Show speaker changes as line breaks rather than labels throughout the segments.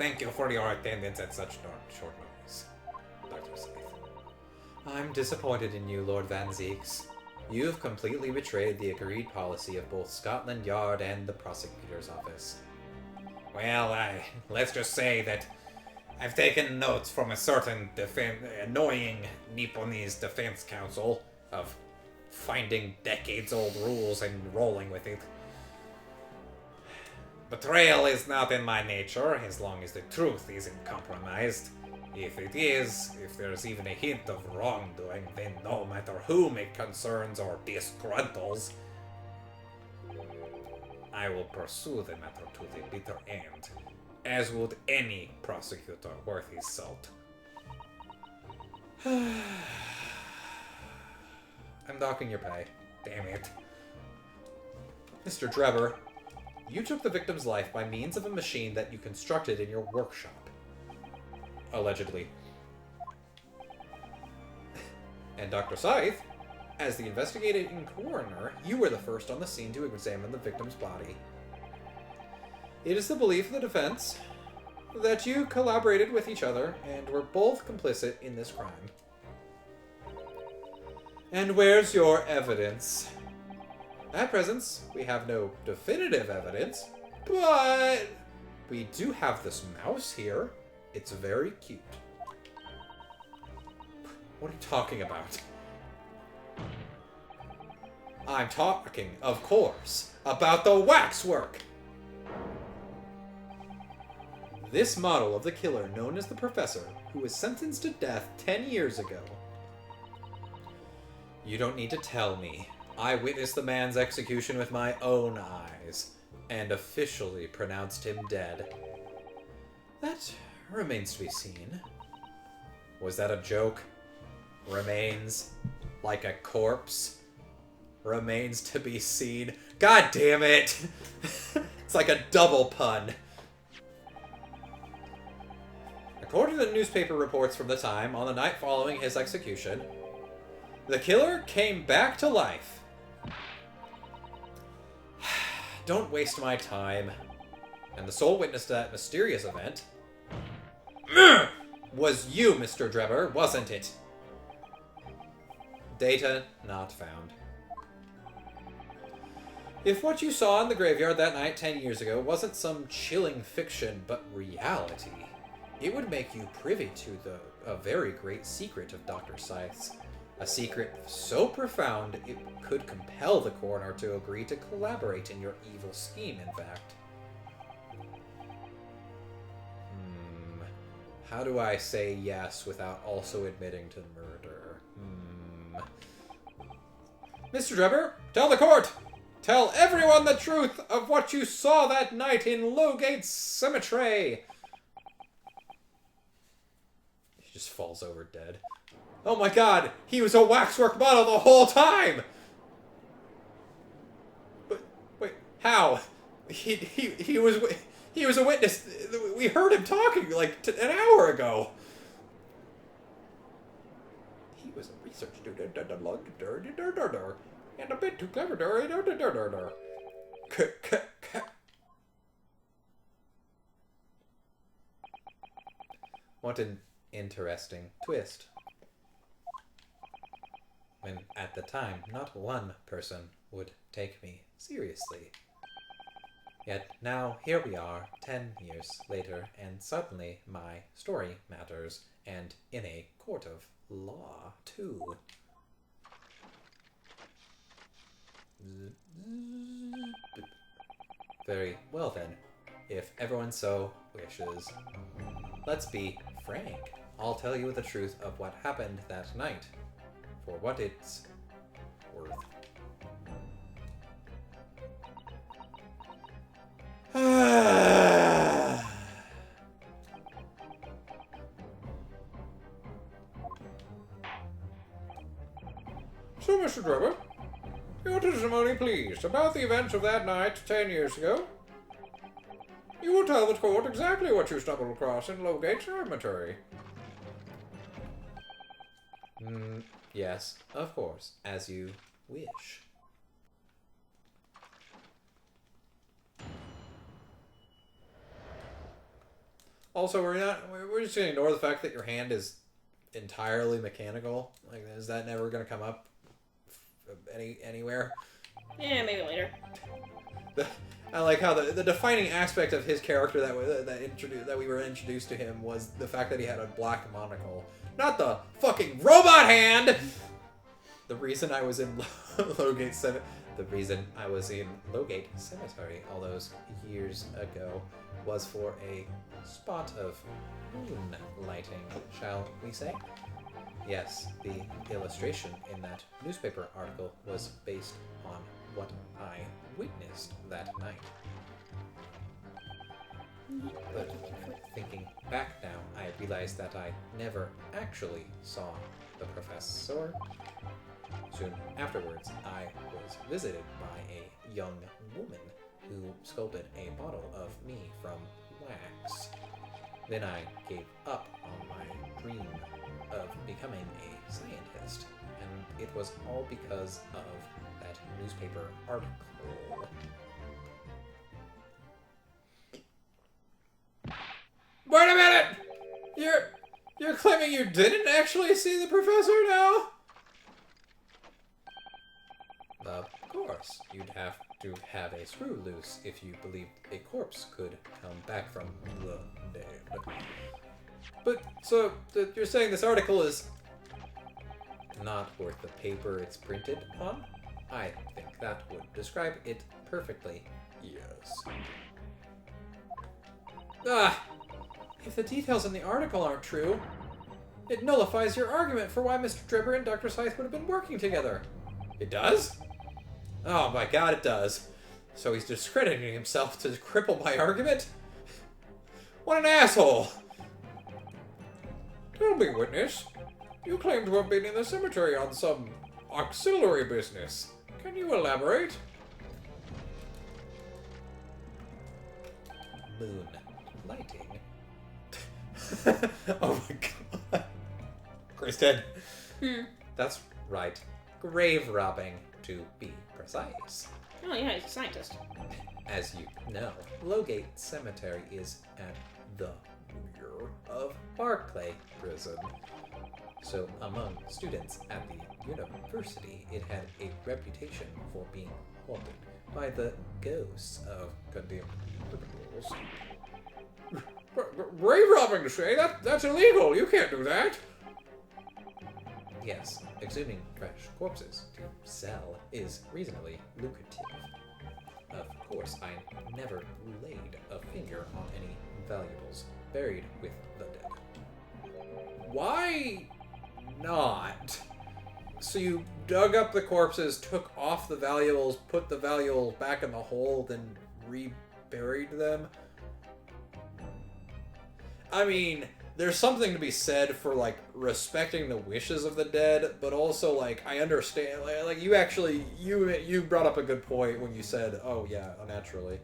Thank you for your attendance at such short notice, Dr. Scythe. I'm disappointed in you, Lord Van Zeeks. You've completely betrayed the agreed policy of both Scotland Yard and the prosecutor's office. Well, let's just say that I've taken notes from a certain annoying Nipponese defense counsel of finding decades-old rules and rolling with it. Betrayal is not in my nature, as long as the truth isn't compromised. If it is, if there's even a hint of wrongdoing, then no matter whom it concerns or disgruntles, I will pursue the matter to the bitter end, as would any prosecutor worth his salt. I'm docking your pay. Damn it. Mr. Drebber, you took the victim's life by means of a machine that you constructed in your workshop. Allegedly. And Dr. Scythe, as the investigating coroner, you were the first on the scene to examine the victim's body. It is the belief of the defense that you collaborated with each other and were both complicit in this crime. And where's your evidence? At present, we have no definitive evidence, but we do have this mouse here. It's very cute. What are you talking about? I'm talking, of course, about the waxwork! This model of the killer known as the Professor, who was sentenced to death 10 years ago. You don't need to tell me. I witnessed the man's execution with my own eyes, and officially pronounced him dead. That remains to be seen. Was that a joke? Remains like a corpse? Remains to be seen. God damn it! It's like a double pun. According to the newspaper reports from the time, on the night following his execution, the killer came back to life. Don't waste my time. And the sole witness to that mysterious event was you, Mr. Drebber, wasn't it? Data not found. If what you saw in the graveyard that night 10 years ago wasn't some chilling fiction, but reality, it would make you privy to a very great secret of Dr. Scythe's. A secret so profound it could compel the coroner to agree to collaborate in your evil scheme, in fact. How do I say yes without also admitting to murder? Mr. Drebber, tell the court! Tell everyone the truth of what you saw that night in Lowgate Cemetery! He just falls over dead. Oh my god! He was a waxwork model the whole time! But, wait, how? He was a witness. We heard him talking like an hour ago. He was a research student and a bit too clever. What an interesting twist. When, at the time, not one person would take me seriously. Yet now, here we are, 10 years later, and suddenly my story matters, and in a court of law, too. Very well then, if everyone so wishes. Let's be frank. I'll tell you the truth of what happened that night, for what it's worth. So, Mr. Drebber, your testimony, please, about the events of that night 10 years ago. You will tell the court exactly what you stumbled across in Lowgate Cemetery. Yes, of course, as you wish. Also, we're just gonna ignore the fact that your hand is entirely mechanical. Like, is that never gonna come up anywhere?
Yeah, maybe later.
I like how the defining aspect of his character that we were introduced to him was the fact that he had a black monocle, not the fucking robot hand. The reason I was in Lowgate Cemetery all those years ago was for a spot of moonlighting, shall we say? Yes, the illustration in that newspaper article was based on what I witnessed that night. But thinking back now, I realized that I never actually saw the professor. Soon afterwards, I was visited by a young woman who sculpted a model of me from wax. Then I gave up on my dream of becoming a scientist, and it was all because of that newspaper article. Wait a minute! You're claiming you didn't actually see the professor now? Of course, you'd have to have a screw loose if you believed a corpse could come back from the dead. But, so, you're saying this article is not worth the paper it's printed on? I think that would describe it perfectly. Yes. If the details in the article aren't true, it nullifies your argument for why Mr. Dribber and Dr. Scythe would have been working together. It does? Oh my god, it does. So he's discrediting himself to cripple my argument? What an asshole! Tell me, witness. You claim to have been in the cemetery on some auxiliary business. Can you elaborate? Moon lighting. Oh my god. Kristen. That's right. Grave robbing, to be precise.
Oh yeah, he's a scientist.
As you know, Lowgate Cemetery is at the rear of Barclay Prison. So among students at the university, it had a reputation for being haunted by the ghosts of condemned criminals. Grave robbing, to say? That's illegal. You can't do that. Yes, exhuming fresh corpses to sell is reasonably lucrative. Of course, I never laid a finger on any valuables buried with the dead. Why not? So you dug up the corpses, took off the valuables, put the valuables back in the hole, then reburied them? I mean, there's something to be said for, like, respecting the wishes of the dead, but also, like, I understand, like you actually, you brought up a good point when you said, oh, yeah, naturally.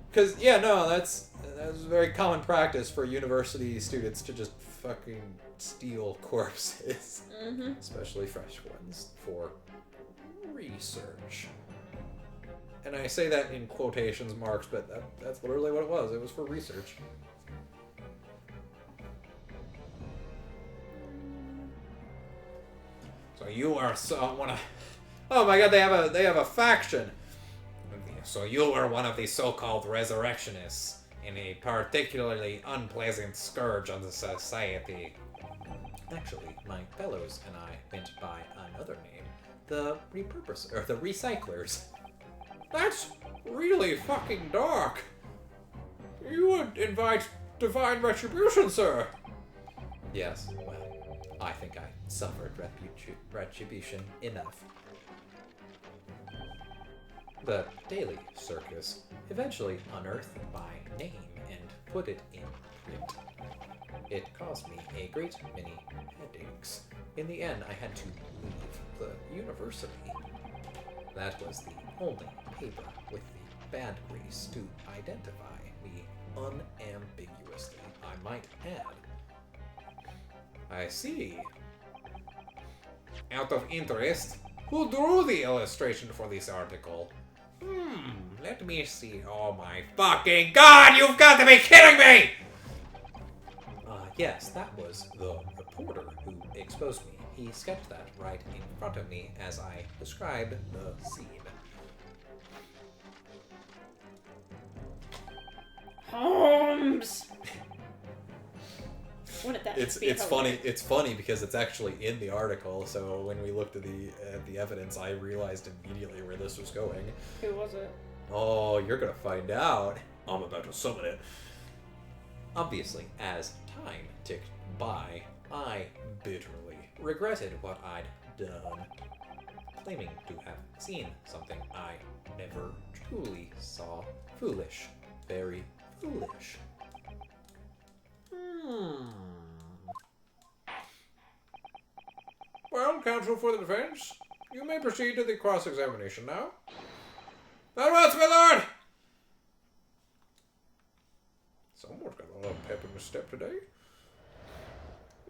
Because, yeah, no, that's very common practice for university students to just fucking steal corpses. Mm-hmm. Especially fresh ones, for research. And I say that in quotations marks, but that's literally what it was. It was for research. So you are oh my god, they have a faction. So you were one of the so-called resurrectionists, and a particularly unpleasant scourge on the society. Actually, my fellows and I went by another name, the recyclers. That's really fucking dark. You would invite divine retribution, sir. Yes, well, I think I suffered retribution enough. The Daily Circus eventually unearthed my name and put it in print. It caused me a great many headaches. In the end, I had to leave the university. That was the only paper with the bad grace to identify me unambiguously, I might add. I see. Out of interest, who drew the illustration for this article? Let me see. Oh my fucking god, you've got to be kidding me! Yes, that was the reporter who exposed me. He sketched that right in front of me as I described the scene.
Holmes! Wouldn't that
It's
be
it's funny.
hilarious?
It's funny because it's actually in the article. So when we looked at the evidence, I realized immediately where this was going.
Who was it?
Oh, you're gonna find out. I'm about to summon it. Obviously, as time ticked by, I bitterly regretted what I'd done, claiming to have seen something I never truly saw. Foolish. Very foolish. Well, counsel for the defense, you may proceed to the cross-examination now. Very well, my lord! Someone's got a lot of pep in his step today.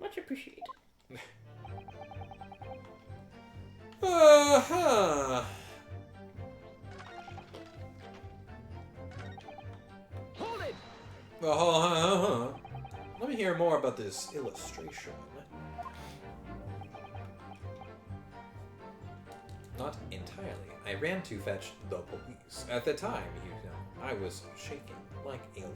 Much appreciated.
Uh-huh.
Hold it!
Uh-huh. Let me hear more about this illustration. Not entirely. I ran to fetch the police. At the time, you know, I was shaking like a leaf.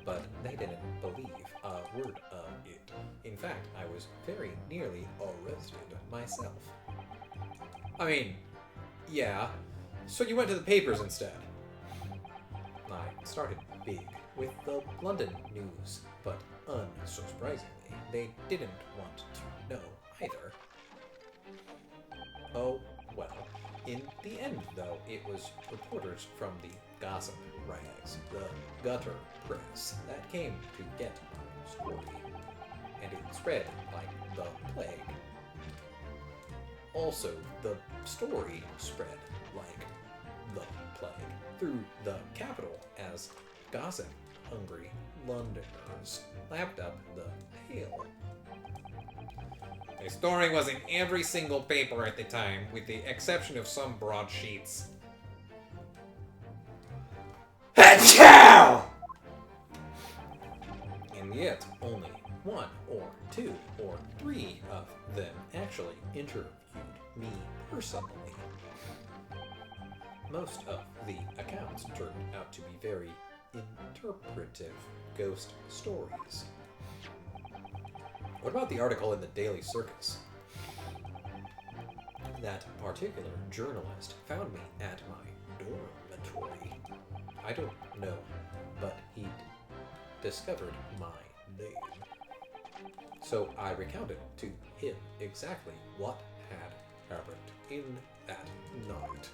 But they didn't believe a word of it. In fact, I was very nearly arrested myself. I mean, yeah. So you went to the papers instead. I started big with the London news, but unsurprisingly, they didn't want to know either. Oh, well. In the end, though, it was reporters from the gossip rags, the gutter press, that came to get my story. And it spread like the plague. Also, the story spread like the plague through the capital as gossip-hungry Londoners lapped up the tale. The story was in every single paper at the time, with the exception of some broadsheets. Achoo! And yet, only one or two or three of them actually interviewed me personally. Most of the accounts turned out to be very interpretive ghost stories. What about the article in the Daily Circus? That particular journalist found me at my dormitory. I don't know, but he'd discovered my name. So I recounted to him exactly what had happened in that night.